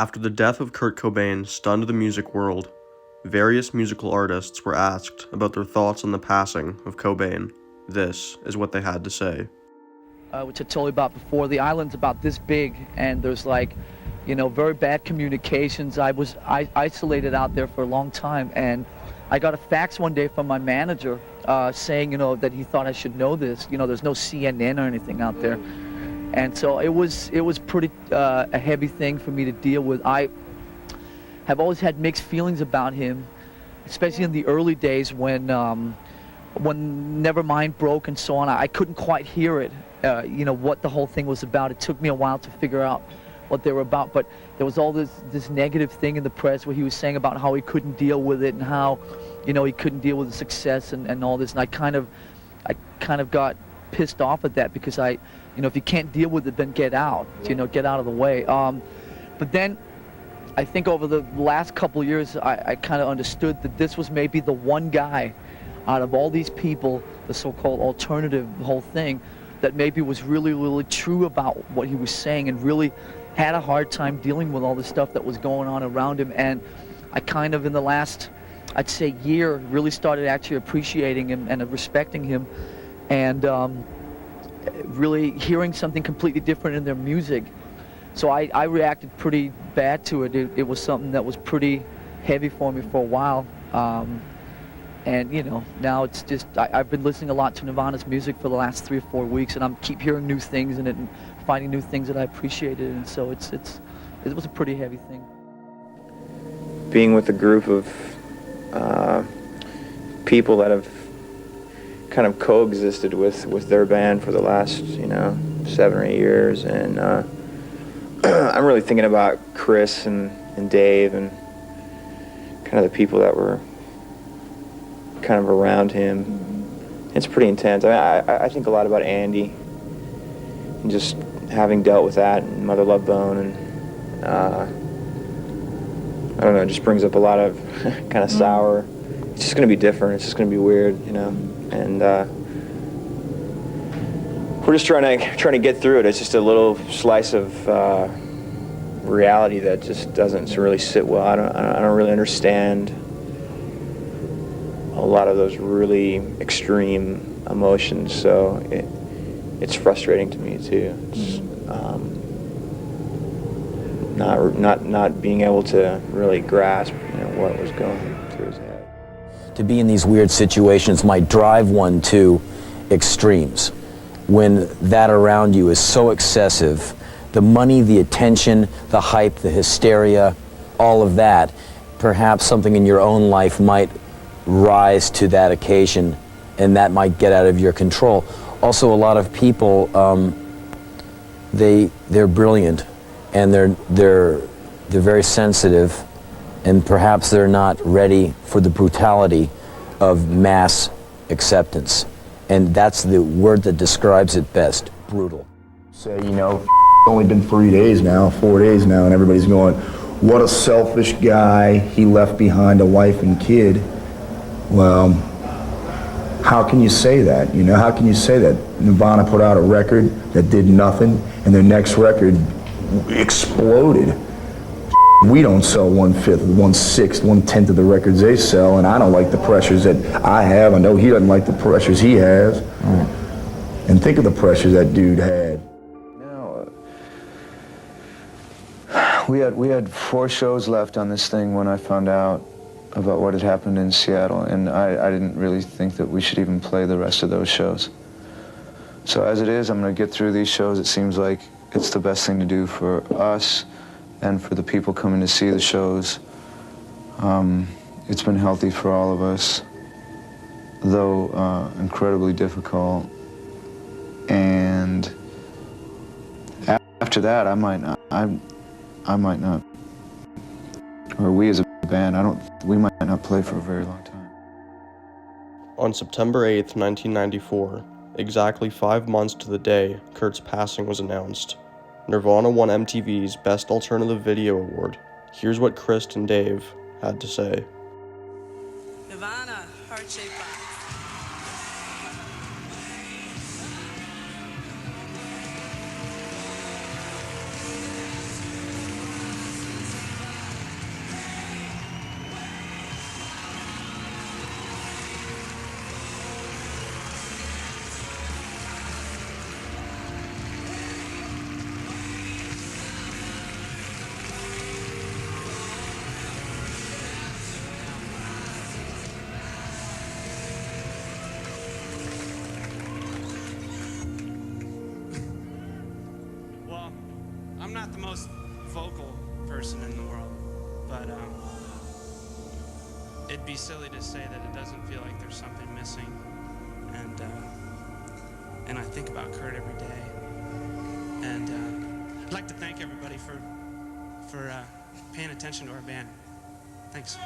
After the death of Kurt Cobain stunned the music world, various musical artists were asked about their thoughts on the passing of Cobain. This is what they had to say. Which I told you about before, the island's about this big, and there's like, very bad communications. I was isolated out there for a long time, and I got a fax one day from my manager saying, that he thought I should know this. There's no CNN or anything out there. And so it was pretty a heavy thing for me to deal with. I have always had mixed feelings about him, especially in the early days when Nevermind broke and so on. I couldn't quite hear it, what the whole thing was about. It took me a while to figure out what they were about, but there was all this negative thing in the press where he was saying about how he couldn't deal with it and how, he couldn't deal with the success and all this. And I kind of got pissed off at that because if you can't deal with it, then get out, get out of the way. But then I think over the last couple of years, I kind of understood that this was maybe the one guy out of all these people, the so-called alternative, the whole thing, that maybe was really, really true about what he was saying and really had a hard time dealing with all the stuff that was going on around him. And I kind of, in the last, I'd say, year, really started actually appreciating him and respecting him, and really hearing something completely different in their music. So I reacted pretty bad to it. It was something that was pretty heavy for me for a while. And now it's just, I've been listening a lot to Nirvana's music for the last 3 or 4 weeks, and I'm keep hearing new things in it and finding new things that I appreciated, and so it was a pretty heavy thing. Being with a group of people that have kind of coexisted with their band for the last 7 or 8 years, and I'm really thinking about Chris and Dave and kind of the people that were kind of around him. It's pretty intense. I think a lot about Andy and just having dealt with that and Mother Love Bone, and I don't know, it just brings up a lot of kind of sour. It's just going to be different. It's just going to be weird, and we're just trying to get through it. It's just a little slice of reality that just doesn't really sit well. I don't really understand a lot of those really extreme emotions, so it's frustrating to me too. It's, not being able to really grasp what was going through his head. To be in these weird situations might drive one to extremes. When that around you is so excessive, the money, the attention, the hype, the hysteria, all of that, perhaps something in your own life might rise to that occasion, and that might get out of your control. Also, a lot of people, they're brilliant, and they're very sensitive, and perhaps they're not ready for the brutality of mass acceptance. And that's the word that describes it best: brutal. Say, it's only been 3 days now, 4 days now, and everybody's going, what a selfish guy, he left behind a wife and kid. Well, how can you say that? How can you say that? Nirvana put out a record that did nothing, and their next record exploded. We don't sell 1/5, 1/6, 1/10 of the records they sell, and I don't like the pressures that I have. I know he doesn't like the pressures he has. Right. And think of the pressures that dude had. We had 4 shows left on this thing when I found out about what had happened in Seattle, and I didn't really think that we should even play the rest of those shows. So as it is, I'm going to get through these shows. It seems like it's the best thing to do for us and for the people coming to see the shows. It's been healthy for all of us, though incredibly difficult. And after that, I might not, or we as a band, we might not play for a very long time. On September 8th, 1994, exactly 5 months to the day Kurt's passing was announced, Nirvana won MTV's Best Alternative Video Award. Here's what Chris and Dave had to say. Nirvana, Heart-Shaped Box. not the most vocal person in the world, but it'd be silly to say that it doesn't feel like there's something missing. And I think about Kurt every day. And I'd like to thank everybody for paying attention to our band. Thanks.